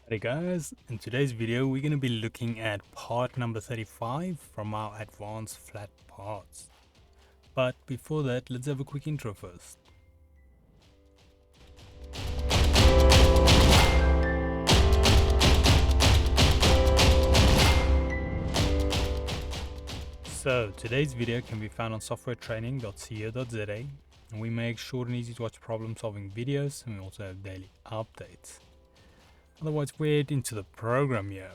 Hey guys, in today's video we're going to be looking at part number 35 from our advanced flat parts. But before that, let's have a quick intro first. So today's video can be found on softwaretraining.co.za, and we make short and easy to watch problem solving videos, and we also have daily updates. Otherwise, we're head into the program here.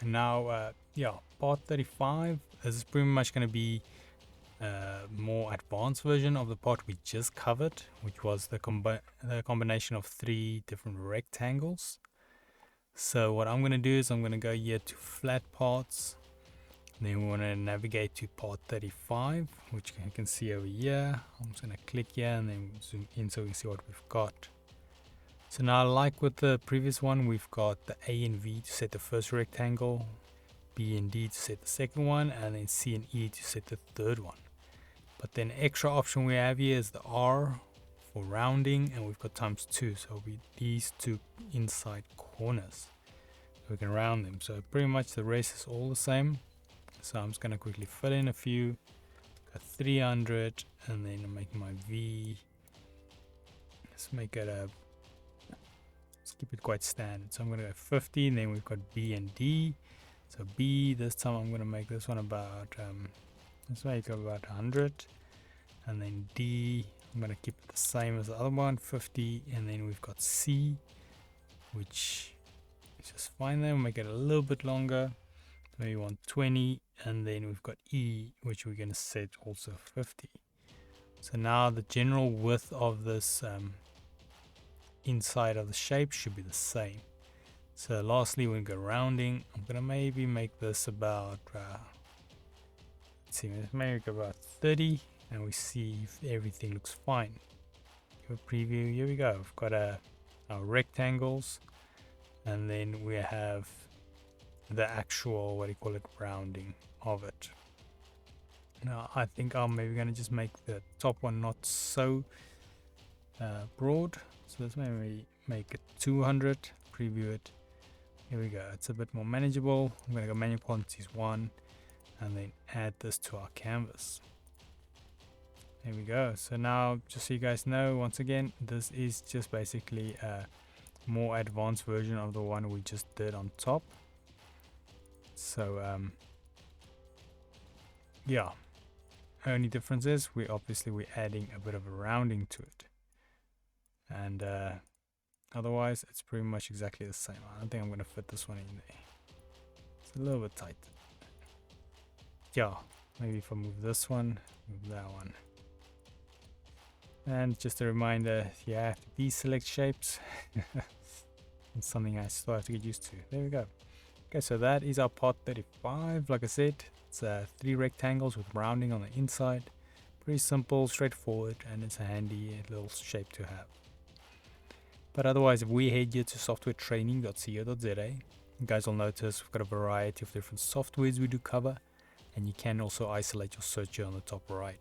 Now, part 35 is pretty much going to be a more advanced version of the part we just covered, which was the combination of three different rectangles. So what I'm going to do is I'm going to go here to flat parts. Then we want to navigate to part 35, which you can see over here. I'm just going to click here and then zoom in so we can see what we've got. So now, like with the previous one, we've got the A and V to set the first rectangle, B and D to set the second one, and then C and E to set the third one. But then extra option we have here is the R for rounding, and we've got times 2, so it'll be these two inside corners. We can round them, so pretty much the rest is all the same. So I'm just going to quickly fill in a few. Got 300, and then I'm making my V. Let's make it a, let's keep it quite standard. So I'm going to go 50, and then we've got B and D. So B, this time I'm going to make this one about, let's make it about 100. And then D, I'm going to keep it the same as the other one, 50. And then we've got C, which is just fine there. We'll make it a little bit longer. Maybe 120. And then we've got E, which we're going to set also 50. So now the general width of this inside of the shape should be the same. So lastly, when we go rounding, I'm going to maybe make this about, let's see, maybe about 30, and we see if everything looks fine. Give a preview. Here we go. We've got our rectangles, and then we have the actual, what do you call it, rounding of it. Now I think I'm maybe going to just make the top one not so broad. So let's maybe make it 200, preview it. Here we go, it's a bit more manageable. I'm going to go manual quantities 1 and then add this to our canvas. There we go. So now, just so you guys know, once again, this is just basically a more advanced version of the one we just did on top. So yeah, only difference is we're adding a bit of a rounding to it, and otherwise it's pretty much exactly the same. I don't think I'm going to fit this one in there. It's a little bit tight. Yeah, maybe if I move this one, move that one. And just a reminder, you have to deselect shapes. It's something I still have to get used to. There we go. Okay, so that is our part 35. Like I said, it's 3 rectangles with rounding on the inside. Pretty simple, straightforward, and it's a handy little shape to have. But otherwise, if we head here to softwaretraining.co.za, you guys will notice we've got a variety of different softwares we do cover, and you can also isolate your search here on the top right.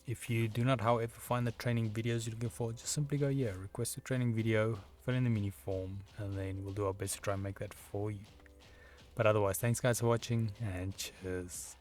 If you do not, however, find the training videos you're looking for, just simply go here, request a training video, fill in the mini form, and then we'll do our best to try and make that for you. But otherwise, thanks guys for watching, and cheers.